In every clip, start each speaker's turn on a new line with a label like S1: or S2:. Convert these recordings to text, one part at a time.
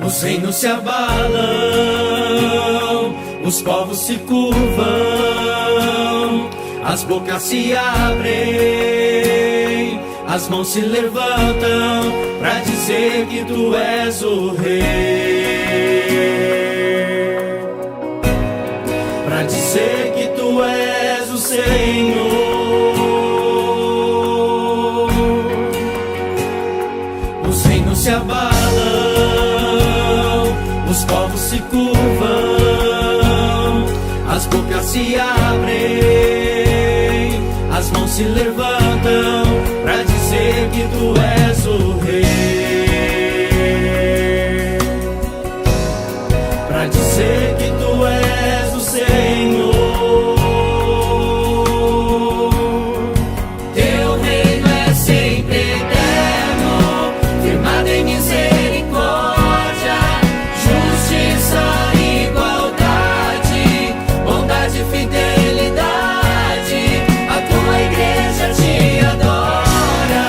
S1: Os reinos se abalam, os povos se curvam, as bocas se abrem, as mãos se levantam pra dizer que tu és o rei, pra dizer que tu és o Senhor. Os reinos se abalam, os povos se curvam, as bocas se abrem, as mãos se levantam pra dizer que tu és o rei, pra dizer que tu és o Senhor. Teu reino é sempre eterno, firmado em misericórdia, justiça, igualdade, bondade, fidelidade. A tua igreja te adora,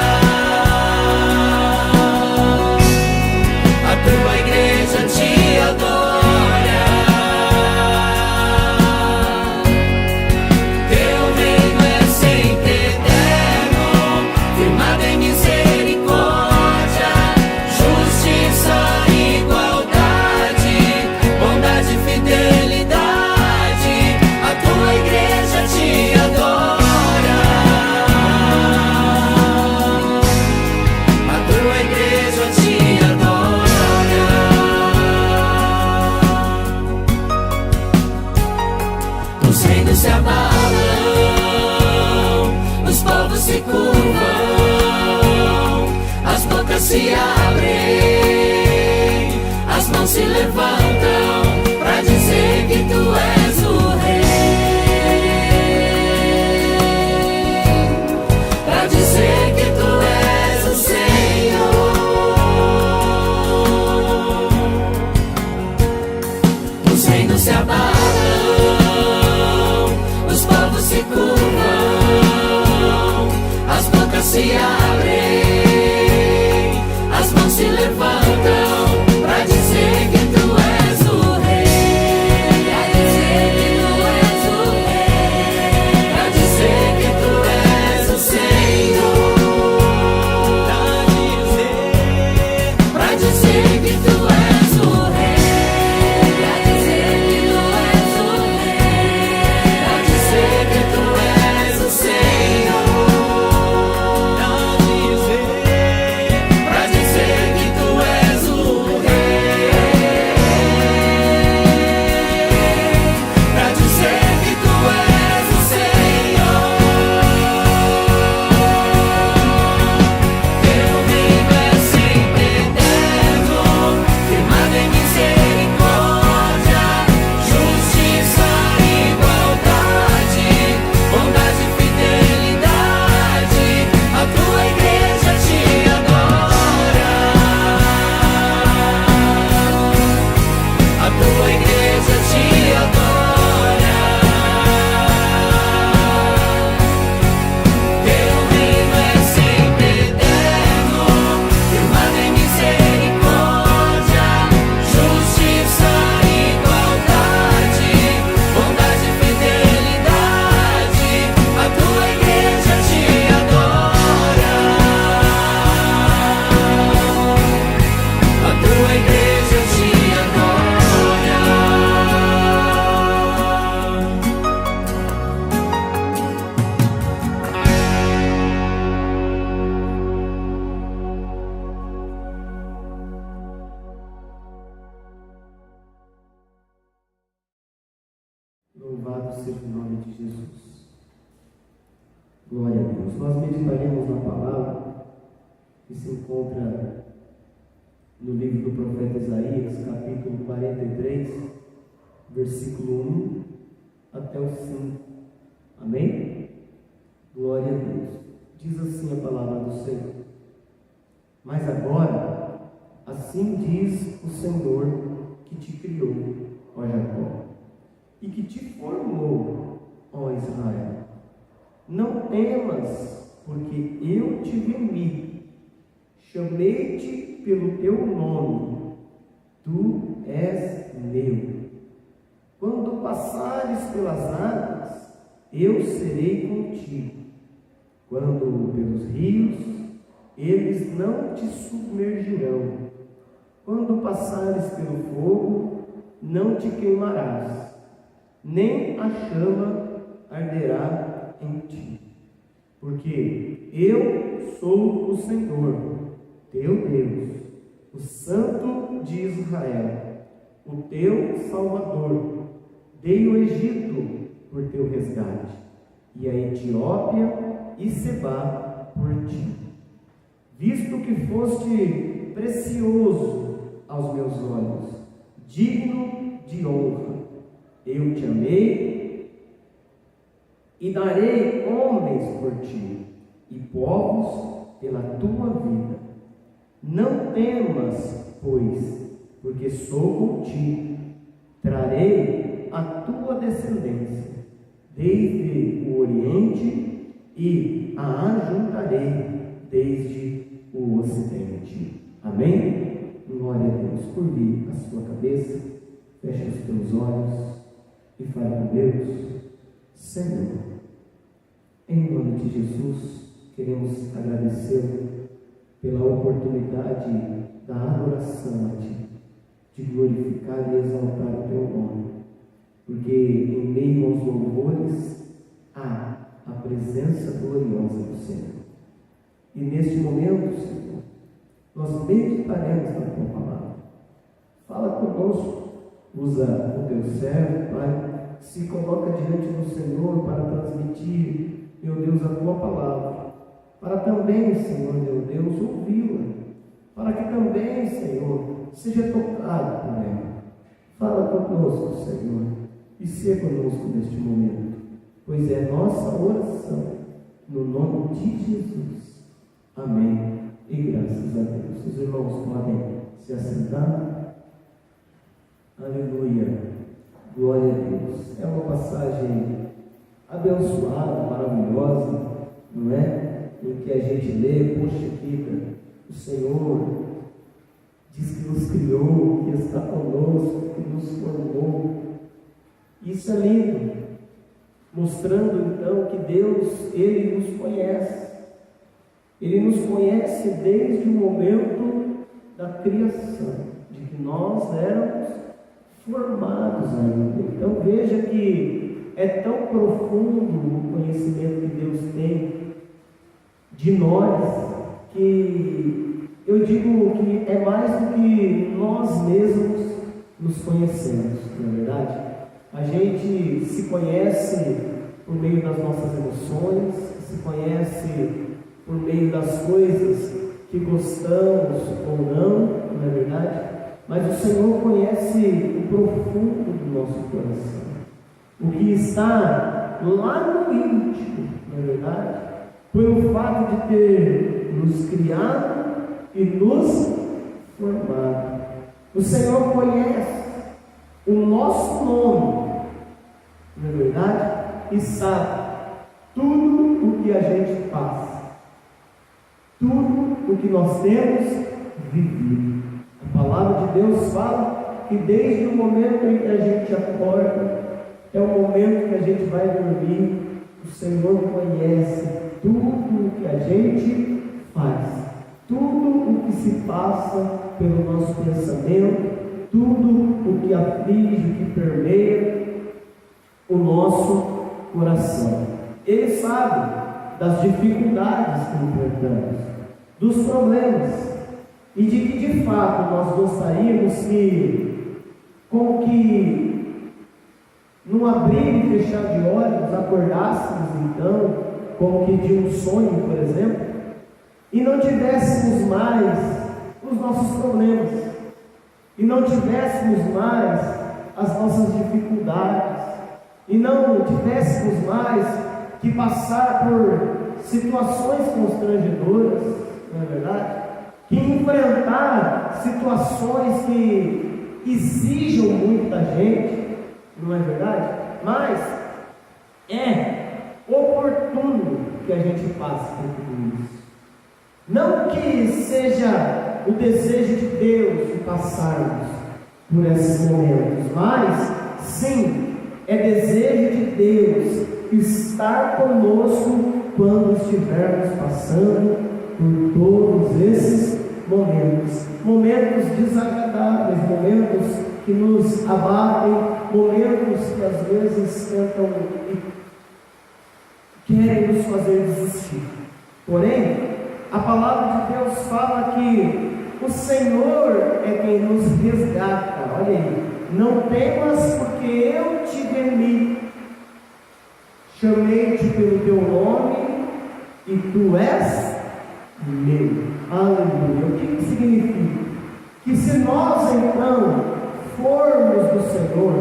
S1: a tua igreja te adora. Teu reino é sempre eterno, firmado em misericórdia, justiça, igualdade, bondade, fidelidade. A tua igreja te adora, a tua igreja te adora. Os reinos se abalam, os povos se curvam, as bocas se abrem, as mãos se levantam pra dizer que tu és o rei, pra dizer que tu és o Senhor. Os reinos se abalam, os povos se curvam, as bocas se abrem, as mãos se levantam pra dizer que tu és o rei, pra dizer que tu és o rei, pra dizer que tu és o Senhor, pra dizer que tu és o rei, pra dizer que tu és o rei, pra dizer que tu és o Senhor, pra dizer que tu és o rei, pra dizer que tu és o Senhor. Teu reino é sempre eterno, firmado em misericórdia, justiça, igualdade, bondade, fidelidade. A tua igreja te adora, a tua igreja te adora. Teu reino é sempre eterno, firmado em misericórdia, justiça, igualdade, bondade, fidelidade. A tua igreja te adora, a tua igreja te adora.
S2: Louvado seja o nome de Jesus. Glória a Deus. Nós meditaremos na palavra que se encontra no livro do profeta Isaías, capítulo 43, versículo 1 até o 5. Amém? Glória a Deus. Diz assim a palavra do Senhor: Mas agora, assim diz o Senhor que te criou, ó Jacó, e que te formou, ó Israel. Não temas, porque eu te remi, chamei-te pelo teu nome, tu és meu. Quando passares pelas águas, eu serei contigo. Quando pelos rios, eles não te submergirão. Quando passares pelo fogo, não te queimarás, nem a chama arderá em ti. Porque eu sou o Senhor, teu Deus, o Santo de Israel, o teu Salvador. Dei o Egito por teu resgate, e a Etiópia e Sebá por ti. Visto que foste precioso aos meus olhos, digno de honra, eu te amei e darei homens por ti, e povos pela tua vida. Não temas, pois, porque sou contigo. Trarei a tua descendência desde o Oriente e a ajuntarei desde o Ocidente. Amém? Glória a Deus. Curve a sua cabeça, feche os teus olhos e fale com Deus. Senhor, em nome de Jesus, queremos agradecer pela oportunidade da adoração a Ti, de glorificar e exaltar o Teu nome, porque em meio aos louvores há a presença gloriosa do Senhor. E neste momento, Senhor, nós meditaremos na Tua palavra. Fala conosco, usa o Teu servo, Pai, se coloca diante do Senhor para transmitir, meu Deus, a Tua palavra, para também, Senhor, meu Deus, ouvi-la, para que também, Senhor, seja tocado por ela. Fala conosco, Senhor, e seja conosco neste momento, pois é nossa oração, no nome de Jesus. Amém. E graças a Deus. Os irmãos podem se assentar. Aleluia. Glória a Deus. É uma passagem abençoada, maravilhosa, não é? Em que a gente lê, poxa vida, o Senhor diz que nos criou, que está conosco, que nos formou. Isso é lindo, mostrando então que Deus, Ele nos conhece. Ele nos conhece desde o momento da criação, de que nós éramos formados ainda. Então veja que é tão profundo o conhecimento que Deus tem de nós, que eu digo que é mais do que nós mesmos nos conhecemos, não é verdade? A gente se conhece por meio das nossas emoções, se conhece por meio das coisas que gostamos ou não, não é verdade? Mas o Senhor conhece o profundo do nosso coração, o que está lá no íntimo, não é verdade? Pelo fato de ter nos criado e nos formado. O Senhor conhece o nosso nome, não é verdade? E sabe tudo o que a gente passa, tudo o que nós temos vivido. A palavra de Deus fala que desde o momento em que a gente acorda, é o momento que a gente vai dormir, o Senhor conhece tudo o que a gente faz, tudo o que se passa pelo nosso pensamento, tudo o que aflige, o que permeia o nosso coração. Ele sabe das dificuldades que enfrentamos, dos problemas, e de que de fato nós gostaríamos que, com que num abrir e fechar de olhos, acordássemos então, como que de um sonho, por exemplo, e não tivéssemos mais os nossos problemas, e não tivéssemos mais as nossas dificuldades, e não tivéssemos mais que passar por situações constrangedoras, não é verdade? Que enfrentar situações que exijam muito da gente, não é verdade? Mas é oportuno que a gente passe por tudo isso. Não que seja o desejo de Deus de passarmos, por esses momentos, mas sim, é desejo de Deus estar conosco quando estivermos passando por todos esses momentos desagradáveis, momentos que nos abatem, momentos que às vezes tentam e querem nos fazer desistir. Porém, a palavra de Deus fala que o Senhor é quem nos resgata. Olha aí, não temas, porque eu te remi, chamei-te pelo teu nome e tu és meu. Aleluia. O que significa? Que se nós então formos do Senhor,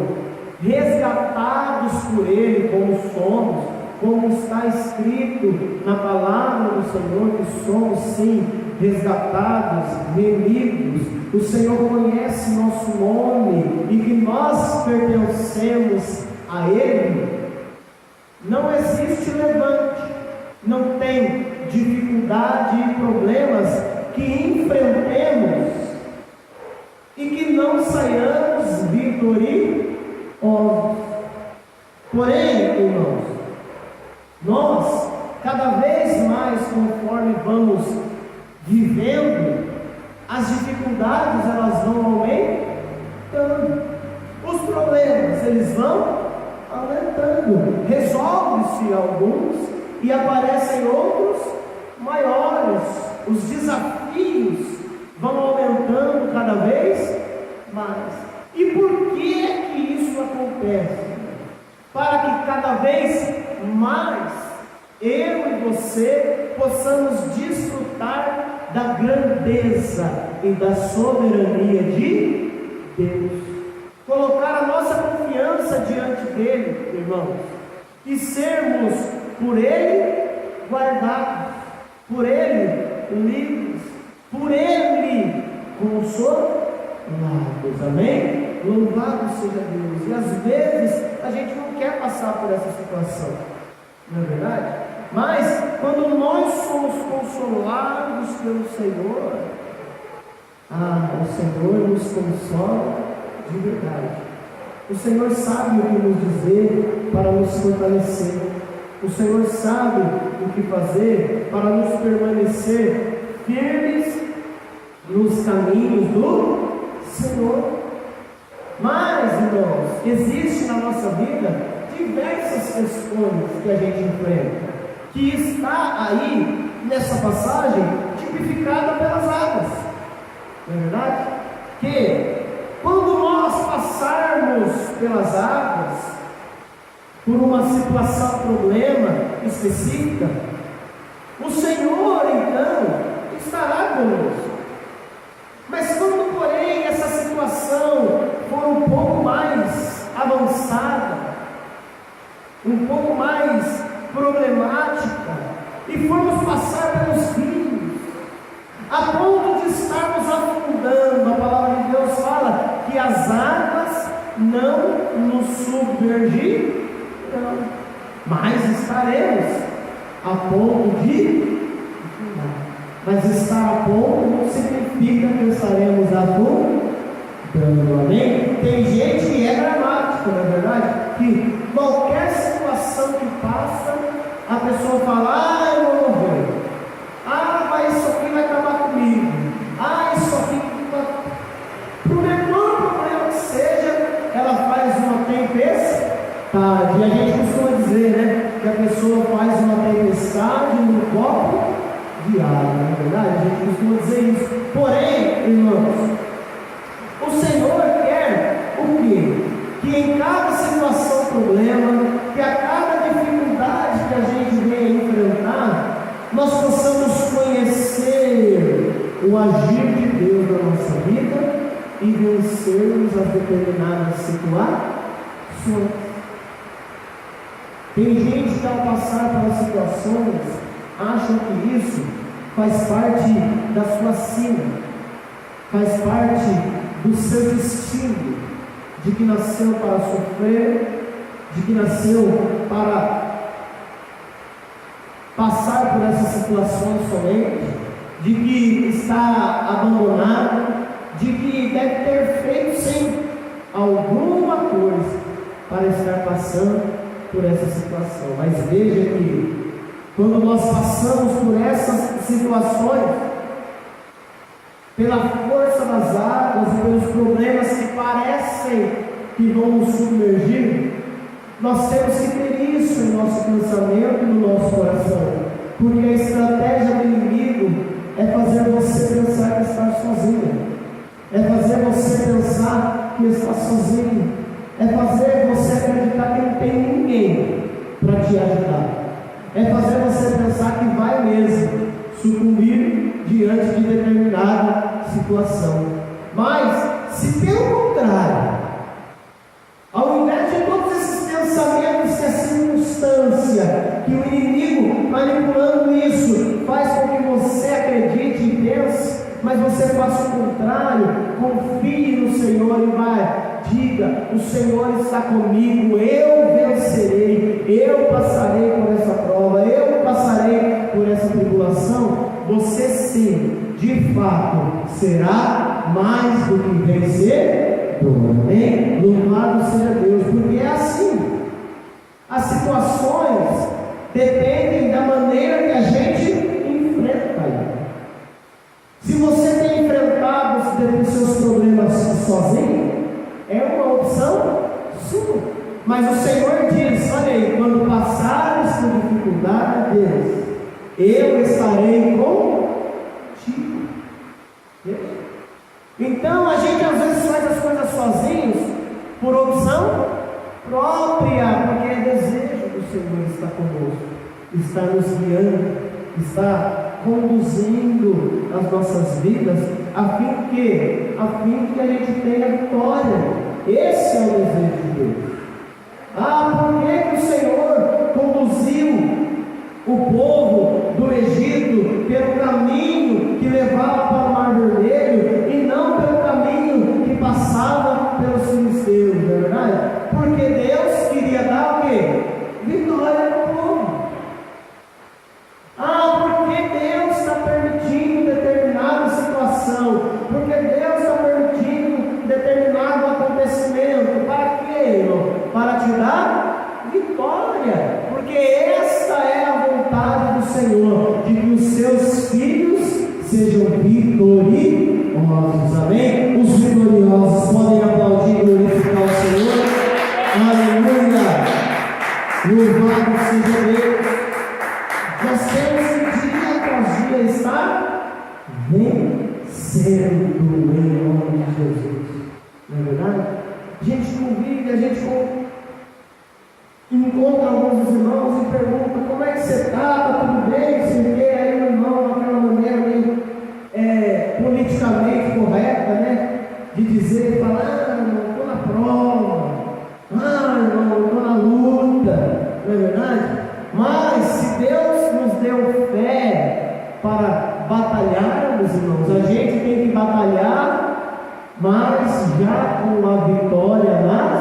S2: resgatados por Ele como somos, como está escrito na palavra do Senhor, que somos sim resgatados, remidos, o Senhor conhece nosso nome e que nós pertencemos a Ele, não existe levante, não tem dificuldade e problemas que enfrentemos e que não saiamos vitoriosos. Porém, irmãos, nós, cada vez mais, conforme vamos vivendo, as dificuldades elas vão aumentando, os problemas eles vão aumentando, resolve-se alguns e aparecem outros maiores, os desafios vão aumentando cada vez mais. E por que é que isso acontece? Para que cada vez mais eu e você possamos desfrutar da grandeza e da soberania de Deus, colocar a nossa confiança diante dele, irmãos, e sermos por ele guardados, por ele livres, por ele consolados. Amém? Louvado seja Deus. E às vezes a gente não quer passar por essa situação, não é verdade? Mas quando nós somos consolados pelo Senhor, o Senhor nos consola de verdade. O Senhor sabe o que nos dizer para nos fortalecer. O Senhor sabe o que fazer para nos permanecer firmes nos caminhos do Senhor. Mas, irmãos, existe na nossa vida diversas questões que a gente enfrenta, que está aí nessa passagem tipificada pelas águas. Não é verdade? Que quando nós passarmos pelas águas, por uma situação, problema específica, o Senhor então estará conosco. Mas quando, porém, essa situação for um pouco mais avançada, um pouco mais problemática, e formos passar pelos rios, a ponto de estarmos afundando, a palavra de Deus fala que as águas não nos submergirão, mas estaremos a ponto de afundar. Mas estar a ponto não significa que estaremos afundando, amém? Tem gente que é dramática, não é verdade? Que qualquer situação que passa, a pessoa fala: eu vou morrer, mas isso aqui vai acabar comigo, isso aqui, por menor problema que seja, ela faz uma tempestade. E a gente costuma dizer, né, que a pessoa faz uma tempestade num copo de água, não é verdade? A gente costuma dizer isso. Porém, irmãos, o Senhor quer o quê? Que em cada situação, problema, que a cada dificuldade que a gente venha enfrentar, nós possamos conhecer o agir de Deus na nossa vida e vencermos as determinadas situações. Tem gente que ao passar pelas situações acham que isso faz parte da sua sina, faz parte do seu destino, de que nasceu para sofrer, de que nasceu para passar por essas situações somente, de que está abandonado, de que deve ter feito sempre alguma coisa para estar passando por essa situação. Mas veja que quando nós passamos por essas situações, pela força das águas e pelos problemas que parecem que vão nos submergir, nós temos que ter isso em nosso pensamento e no nosso coração, porque a estratégia do inimigo é fazer você pensar que está sozinho, é fazer você pensar que está sozinho, é fazer você acreditar que não tem ninguém para te ajudar, é fazer você pensar que vai mesmo sucumbir diante de determinada situação. Mas, se pelo contrário, ao invés de todos esses pensamentos que a circunstância, que o inimigo manipulando isso, faz com que você acredite e pense, mas você faça o contrário, confie no Senhor e vai, diga: o Senhor está comigo, eu vencerei, eu passarei por essa prova, eu passarei por essa tribulação. Você sim, de fato, será mais do que vencedor. Amém? Louvado seja Deus, porque é assim. As situações dependem da maneira que a gente enfrenta. Se você tem enfrentado os seus problemas sozinho, é uma opção sua. Mas o Senhor diz: olha aí, quando passares por dificuldades, eu estarei contigo. Então a gente às vezes faz as coisas sozinhos por opção própria, porque é desejo do Senhor estar conosco, está nos guiando, está conduzindo as nossas vidas, a fim que a gente tenha vitória. Esse é o desejo de Deus. Por que o Senhor conduziu o povo do Egito pelo caminho que levava para o Mar Vermelho e não pelo caminho que passava pelos filisteus, não é verdade? Porque Deus queria dar o quê? Vitória ao povo. Porque Deus está permitindo determinada situação, porque Deus está permitindo determinado acontecimento. Para quê, irmão? Para te dar vitória, porque esta é a vontade do Senhor, de que os seus filhos sejam vitoriosos. Amém? Os vitoriosos podem aplaudir e glorificar o Senhor. Aleluia! Louvado seja Deus. Nós temos que dia após dia estar vencendo em nome de Jesus. Não é verdade? A gente convive, a gente encontra alguns irmãos e pergunta: como é que você está? Tudo bem? Você vê aí o irmão daquela maneira meio politicamente correta, né? De dizer, falar: irmão, estou na prova, irmão, estou na luta, não é verdade? Mas se Deus nos deu fé para batalharmos, irmãos, a gente tem que batalhar, mas já com a vitória nas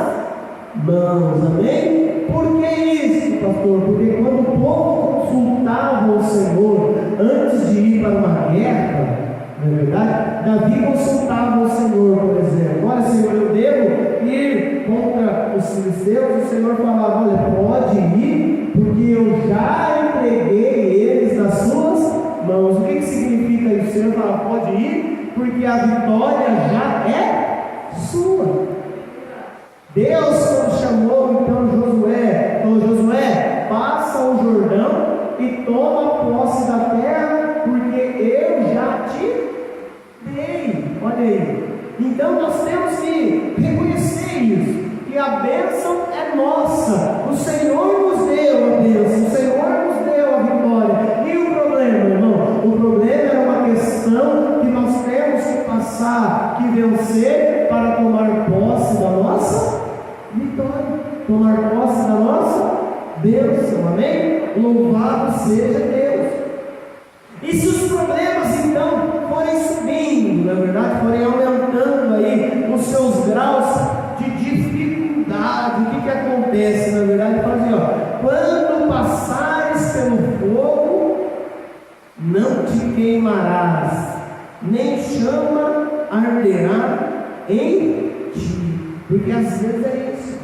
S2: mãos. Amém? Por que isso, pastor? Porque quando o povo consultava o Senhor antes de ir para uma guerra, não é verdade? Davi consultava o Senhor, por exemplo: olha, Senhor, eu devo ir contra os filisteus? O Senhor falava: olha, pode ir, porque eu já entreguei eles nas suas mãos. O que significa isso? O Senhor falava: pode ir, porque a vitória já é sua. Deus, quando chamou então Josué, falou: Josué, passa o Jordão e toma posse da terra, porque eu já te dei. Olha aí. Então nós temos que reconhecer isso, que a bênção é nossa. O Senhor nos deu a bênção, o Senhor nos deu a vitória. E o problema, irmão? O problema é uma questão que nós temos que passar, que vencer, para tomar posse da nossa vitória, tomar posse da nossa bênção. Amém? Louvado seja Deus. E se os problemas então forem subindo, na verdade, forem aumentando aí os seus graus de dificuldade, o que acontece? Na verdade, fala assim: quando passares pelo fogo, não te queimarás, nem chama arderá em ti. Porque às vezes é isso.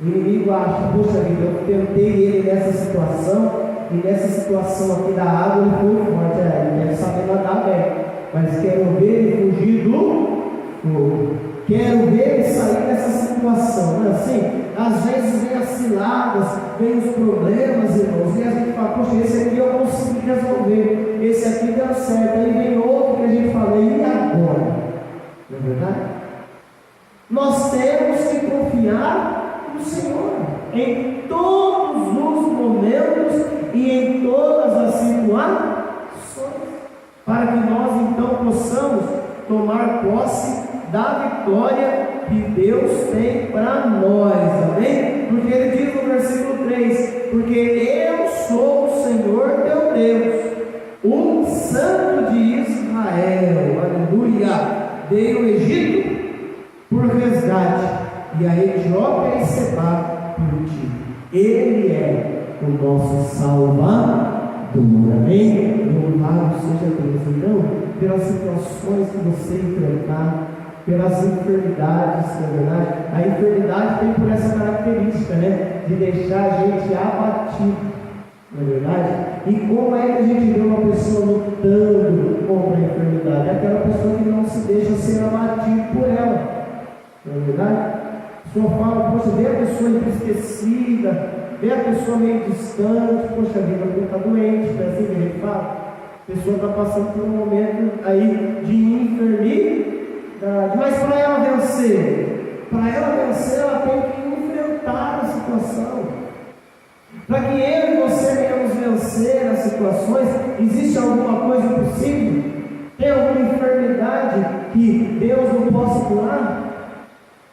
S2: O inimigo acha, poxa vida, eu tentei ele nessa situação, e nessa situação aqui da água ele foi forte, ele deve saber nadar bem, mas quero ver ele fugir do fogo, quero ver ele sair dessa situação. Não é assim? Às vezes vem as ciladas, vem os problemas, irmãos, e a gente fala, poxa, esse aqui eu consegui resolver, esse aqui deu certo, aí vem outro que a gente fala, e agora? Não é verdade? Nós temos que confiar no Senhor em todos os momentos e em todas as situações, para que nós então possamos tomar posse da vitória que Deus tem para nós, amém? Porque ele diz no versículo 3: porque eu sou o Senhor teu Deus, o Santo de Israel, aleluia. Dei o Egito por resgate, e a Etiópia e Sebá por ti. Ele é o nosso Salvador, amém? Louvado seja Deus. Então, pelas situações que você enfrentar, pelas enfermidades, na verdade, a enfermidade tem por essa característica, né? De deixar a gente abatido, não é verdade? E como é que a gente vê uma pessoa lutando contra a enfermidade? É aquela pessoa que não se deixa ser abatido por ela. Não é verdade? O senhor fala, poxa, vê a pessoa entristecida, vê a pessoa meio distante, poxa vida, porque está doente, não é assim que a gente fala? A pessoa está passando por um momento aí de enfermidade, mas para ela vencer, ela tem que enfrentar a situação. Para que eu e você venhamos vencer as situações, existe alguma coisa possível? Tem alguma enfermidade que Deus não possa curar?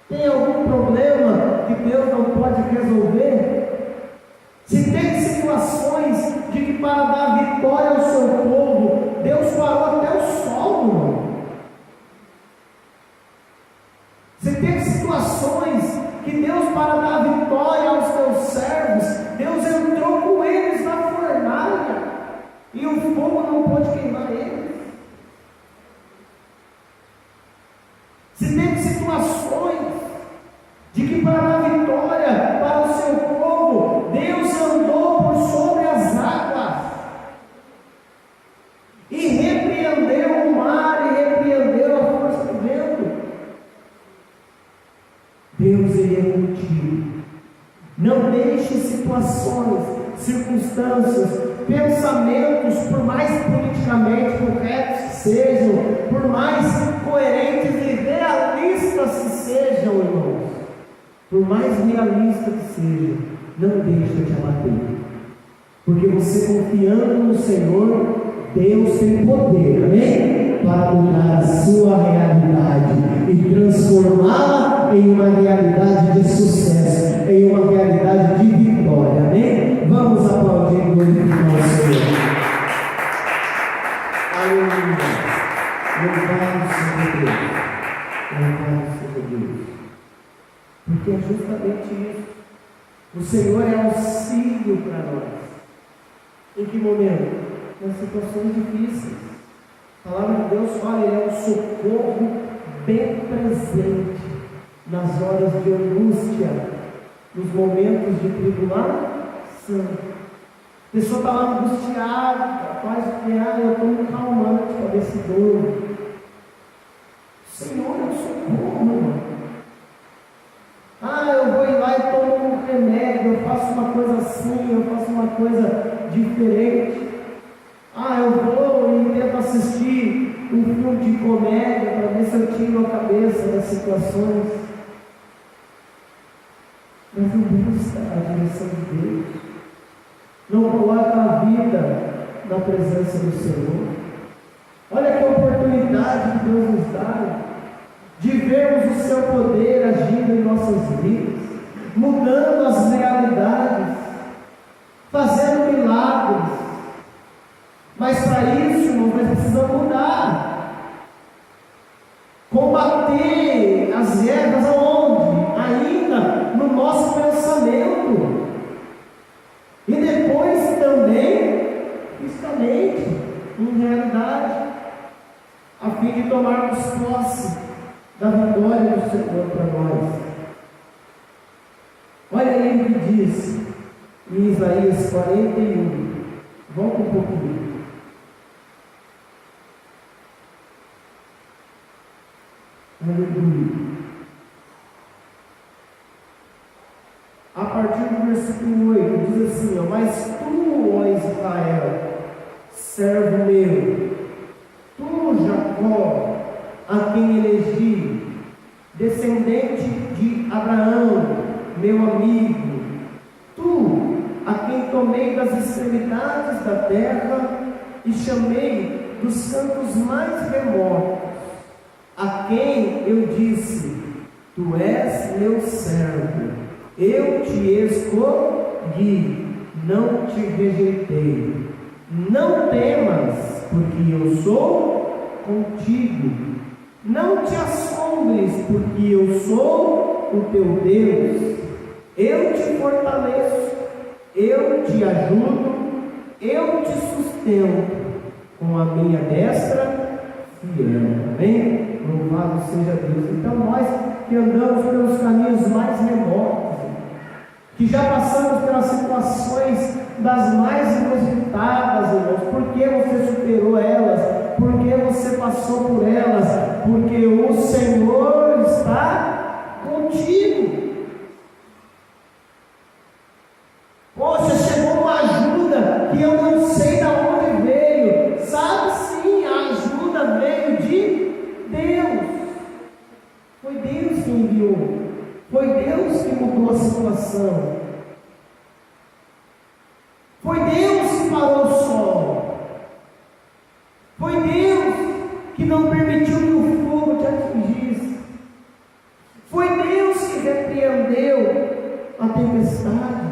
S2: Tem algum problema que Deus não pode resolver? Se tem situações de que para dar vitória ao seu povo, Deus parou até o sol, irmão. Se tem situações que Deus, para dar vitória aos teus servos, Deus entrou com eles na fornalha, e o fogo não pôde queimar eles. Se tem situações de que para dar vitória para o seu povo, Deus andou por sobre as águas e repreendeu o mar e repreendeu a força do vento. Deus, Ele é contigo. Não deixe situações, circunstâncias, pensamentos, por mais politicamente corretos que sejam, por mais coerentes e realistas que sejam, irmãos, por mais realista que seja, não deixe de abater, porque você confiando no Senhor, Deus tem poder, amém? Para mudar a sua realidade e transformá-la em uma realidade de sucesso, em uma realidade de vitória, amém? Vamos aplaudir o glorificar o Senhor. Aleluia. Louvado seja Deus. Louvado seja Deus. Porque é justamente isso. O Senhor é auxílio para nós. Em que momento? Nas situações difíceis. A palavra de Deus fala, Ele é um socorro bem presente nas horas de angústia, nos momentos de tribulação. A pessoa está lá angustiada, faz o que? Eu estou um calmante para ver se dor. O Senhor é um socorro, irmão. Eu vou ir lá e tomo um remédio, eu faço uma coisa assim, eu faço uma coisa diferente. Eu vou e tento assistir um filme de comédia para ver se eu tiro a cabeça das situações. Mas não busca a direção de Deus. Não coloca a vida na presença do Senhor. Olha que oportunidade que Deus nos dá de vermos o seu poder agindo em nossas vidas, mudando as realidades, fazendo milagres. Mas para isso, irmão, nós precisamos mudar, combater as ervas aonde? Ainda no nosso pensamento, e depois também fisicamente, em realidade, a fim de tomarmos posse da vitória do Senhor para nós. Olha aí o que diz em Isaías 41. Volta um pouquinho. Aleluia. A partir do versículo 8, diz assim: mas tu, ó Israel, servo meu, tu, Jacó, a quem elegi, descendente de Abraão, meu amigo, tu, a quem tomei das extremidades da terra e chamei dos cantos mais remotos, a quem eu disse: tu és meu servo, eu te escolhi, não te rejeitei. Não temas, porque eu sou contigo. Não te assombres, porque eu sou o teu Deus. Eu te fortaleço, eu te ajudo, eu te sustento com a minha destra fiel. Amém? Louvado seja Deus. Então nós que andamos pelos caminhos mais remotos, que já passamos pelas situações das mais inusitadas, irmãos, porque você superou elas, porque você passou por elas, porque o Senhor está contigo. Poxa, chegou uma ajuda que eu não sei de onde veio. Sabe sim, a ajuda veio de Deus. Foi Deus que enviou. Foi Deus que mudou a situação. Foi Deus que parou o sol. Foi Deus que não permitiu que o fogo te atingisse. Foi Deus que repreendeu a tempestade,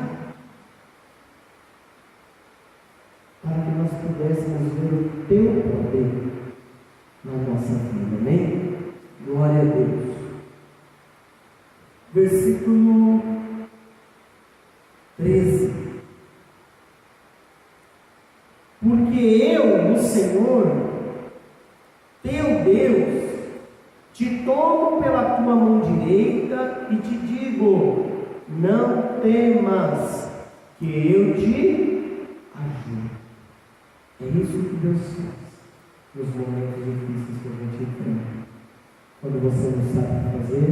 S2: para que nós pudéssemos ver o teu poder na nossa vida. Amém? Glória a Deus. Versículo 13. Porque eu, o Senhor, teu Deus, te tomo pela tua mão direita e te digo: não temas, que eu te ajudo. É isso que Deus faz nos momentos difíceis que a gente enfrenta. Quando você não sabe o que fazer,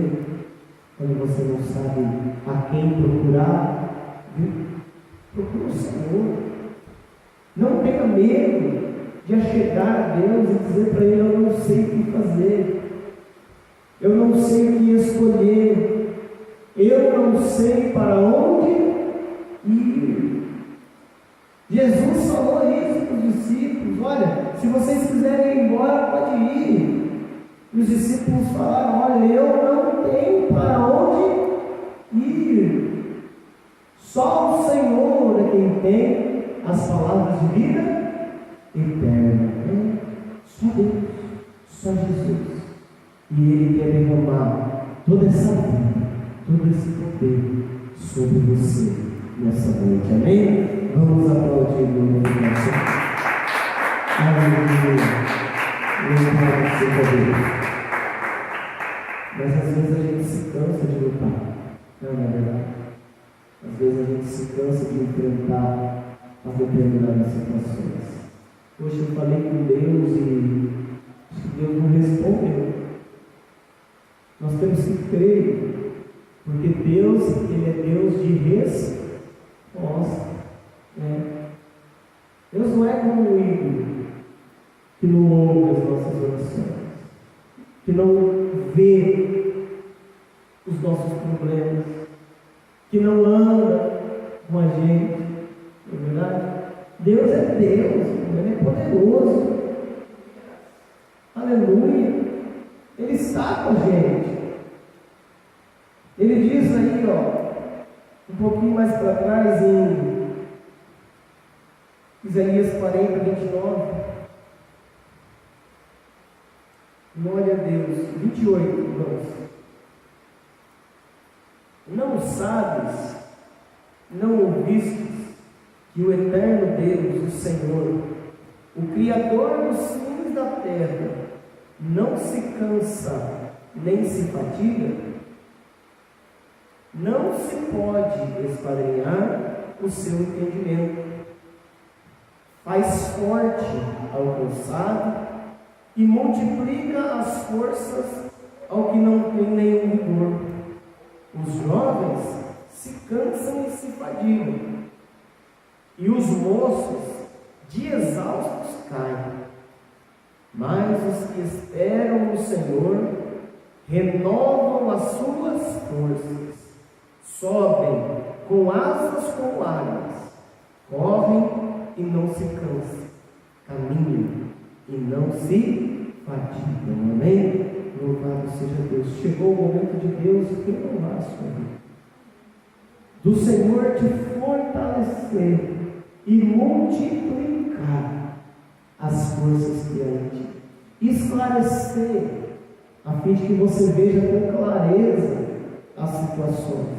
S2: quando você não sabe a quem procurar, procura o Senhor. Não tenha medo de chegar a Deus e dizer para Ele: eu não sei o que fazer, eu não sei o que escolher, eu não sei para onde ir. Jesus falou isso para os discípulos: olha, se vocês quiserem ir embora, pode ir. E os discípulos falaram: olha, eu não tenho para onde ir. Só o Senhor é quem tem as palavras de vida eterna. Só Deus, só Jesus. E Ele quer derramar toda essa vida, todo esse poder sobre você nessa noite. Amém? Vamos aplaudir o nome do Senhor. Aleluia. Louvado seja Deus. Mas às vezes a gente se cansa de lutar. Não é verdade? Às vezes a gente se cansa de enfrentar as determinadas situações. Hoje eu falei com Deus e Deus não respondeu. Nós temos que crer, porque Deus, Ele é Deus de resposta. Deus não é como um ídolo que não ouve as nossas orações, que não vê os nossos problemas, que não anda com a gente. Não é verdade? Deus é Deus, Ele é poderoso. Aleluia. Ele está com a gente. Ele diz aí, um pouquinho mais para trás, em Isaías 40, 29. Glória a Deus. 28, irmãos. Não sabes, não ouvistes, que o eterno Deus, o Senhor, o Criador dos fins da terra, não se cansa, nem se fatiga? não se pode esquadrinhar o seu entendimento. Faz forte ao cansado e multiplica as forças ao que não tem nenhum vigor. Os jovens se cansam e se fadigam, e os moços de exaustos caem. Mas os que esperam no Senhor renovam as suas forças, sobem com asas como águias, correm e não se cansam, caminham e não se fatigam. Amém? Louvado seja Deus. Chegou o momento de Deus renovar a sua vida, do Senhor te fortalecer e multiplicar as forças que há em ti, esclarecer, a fim de que você veja com clareza as situações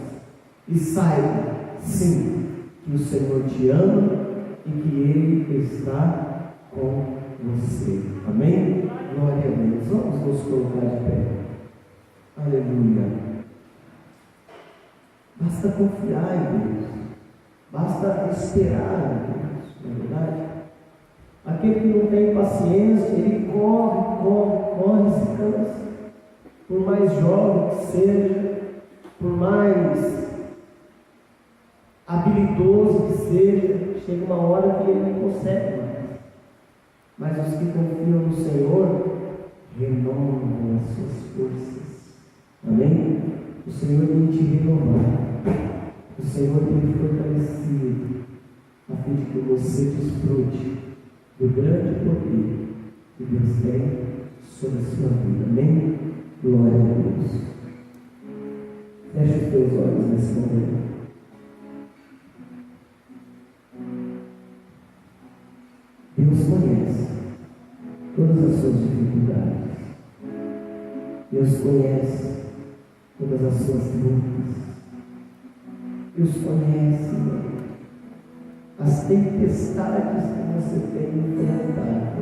S2: e saiba, sim, que o Senhor te ama e que Ele está com você. Amém? Glória a Deus. Vamos nos colocar de pé. Aleluia. Basta confiar em Deus, basta esperar em Deus, não é verdade? Aquele que não tem paciência, ele corre, se cansa. Por mais jovem que seja, por mais habilidoso que seja, chega uma hora que ele não consegue mais. Mas os que confiam no Senhor renovam as suas forças. Amém? O Senhor tem te renovado, o Senhor tem te fortalecido, a fim de que você desfrute do grande poder que Deus tem sobre a sua vida. Amém? Glória a Deus. Feche os teus olhos nesse momento. Deus conhece todas as suas dificuldades. Deus conhece todas as suas lutas. Deus conhece, Senhor, as tempestades que você tem enfrentado.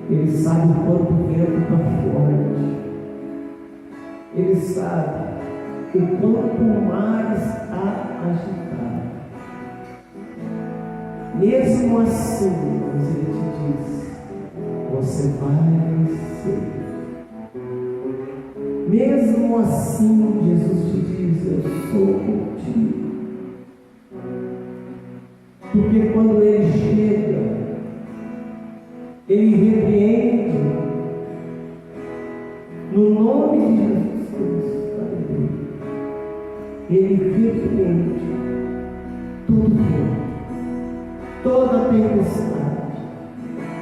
S2: Ele sabe o quanto o vento está forte. Ele sabe o quanto o mar está agitado. Mesmo assim, Ele te diz: você vai vencer. Mesmo assim, Jesus te diz: eu sou contigo. Porque quando Ele chega, Ele repreende no nome de Jesus Cristo. Ele repreende todo vento, toda tempestade,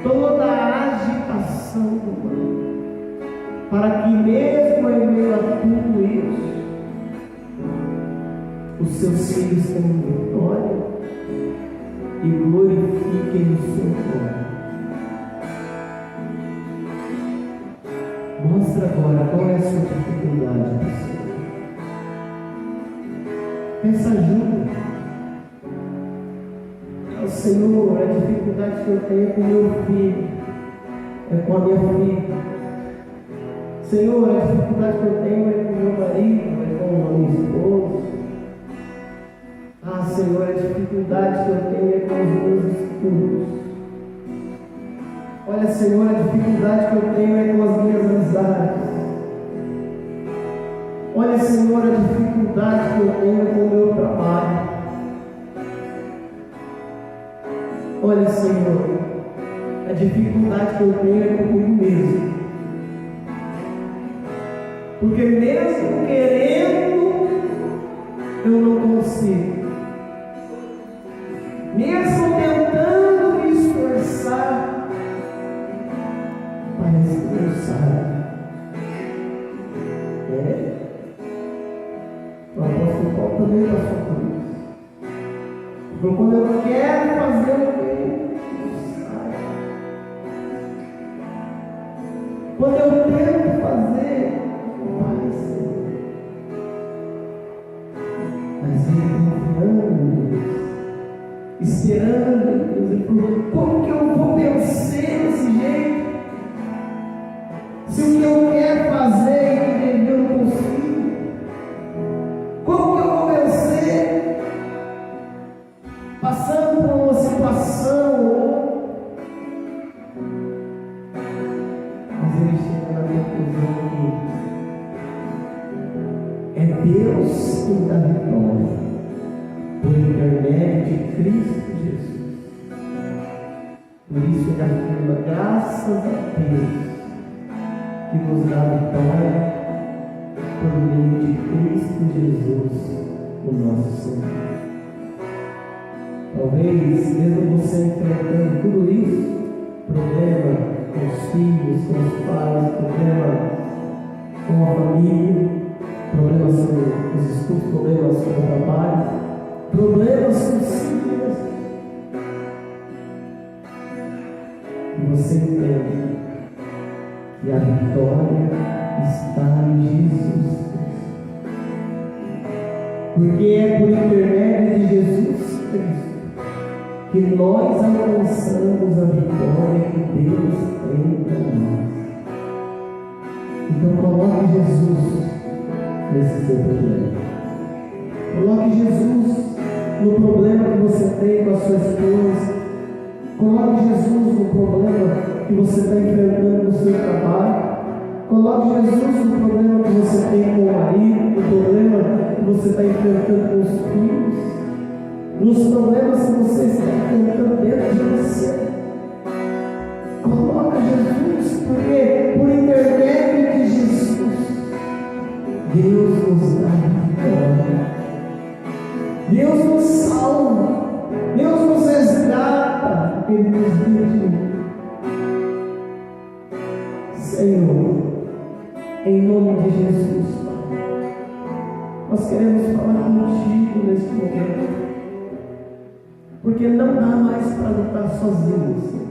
S2: toda a agitação do mar, para que mesmo em meio a tudo isso, os seus filhos tenham vitória e glorifiquem o seu nome. Mostra agora qual é a sua dificuldade, Senhor. Peça ajuda. Senhor, a dificuldade que eu tenho é com meu filho, é com a minha filha. Senhor, a dificuldade que eu tenho é com meu marido, é com o meu esposo. Ah, Senhor, a dificuldade que eu tenho é com os meus estudos. Olha, Senhor, a dificuldade que eu tenho é com as minhas amizades. Olha, Senhor, a dificuldade que eu tenho é com o meu trabalho. Olha, Senhor, a dificuldade que eu tenho é comigo mesmo. Porque mesmo querendo, eu não consigo. Mesmo tentando me esforçar, parece que não sai. O apóstolo Paulo também passou por isso. Porque quando eu quero fazer o bem, não sai. Quando eu tento fazer, não vai ser. Mas ele confiando em Deus, esperando em Deus, ele falou: como que eu vou vencer desse jeito? Se o que eu quero fazer e eu não consigo. Por isso ele afirma: graças a Deus que nos dá vitória por meio de Cristo Jesus, o nosso Senhor. Talvez, mesmo você enfrentando tudo isso, problema com os filhos, com os pais, problema com a família, problemas com os estudos, problemas com o trabalho, problemas com os filhos, e você entende que a vitória está em Jesus Cristo, porque é por intermédio de Jesus Cristo que nós alcançamos a vitória que Deus tem para nós. Então coloque Jesus nesse seu problema. Coloque Jesus no problema que você tem com a sua esposa. Coloque Jesus no problema que você está enfrentando no seu trabalho. Coloque Jesus no problema que você tem com o marido, no problema que você está enfrentando com os filhos, nos problemas que você está enfrentando dentro de você. Coloca Jesus, porque por intermédio de Jesus, Deus nos dá vitória. Deus nos salva. Deus nos resgata. Ele nos diz: Senhor, em nome de Jesus, nós queremos falar contigo neste momento, porque não dá mais para lutar sozinho, Senhor.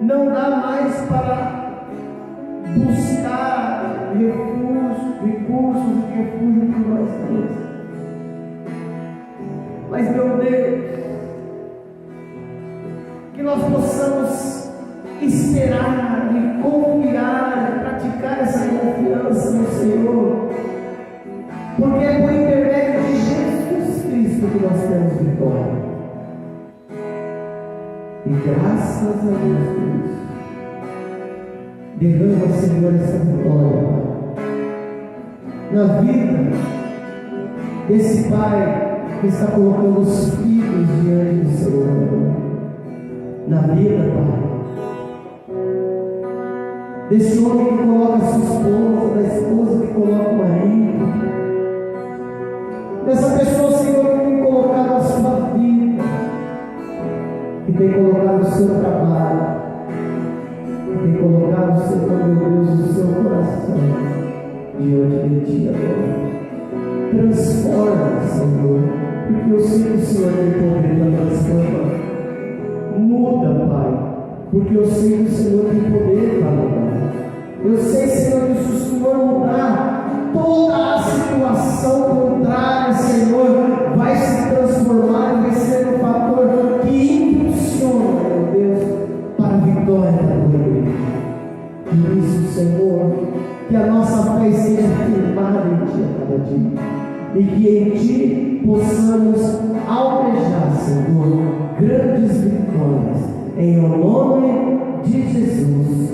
S2: Não dá mais para buscar recursos e refúgio por nós mesmos. Mas, meu Deus, que nós possamos esperar e confiar, e praticar essa confiança no Senhor, porque é por intermédio de Jesus Cristo que nós temos vitória. E graças a Deus por isso, derrama, Senhor, essa vitória na vida desse pai que está colocando os filhos diante do Senhor, na vida, Pai, desse homem que coloca a sua esposa, da esposa que coloca o marido, dessa pessoa, Senhor, que tem colocado a sua vida, que tem colocado o seu trabalho, que tem colocado, Senhor, meu Deus, o seu coração diante de Ti agora. Transforma, Senhor, porque eu sei que o Senhor tem poder para transformar. Muda, Pai, porque eu sei que o Senhor tem poder para mudar. Eu sei, Senhor, que se o Senhor mudar toda a situação contrária, Senhor, vai se transformar e vai ser um fator que impulsiona, meu Deus, para a vitória da tua igreja. Por isso, Senhor, que a nossa fé seja firmada em Ti a cada dia, e que em Ti possamos almejar, Senhor, grandes vitórias, em o nome de Jesus.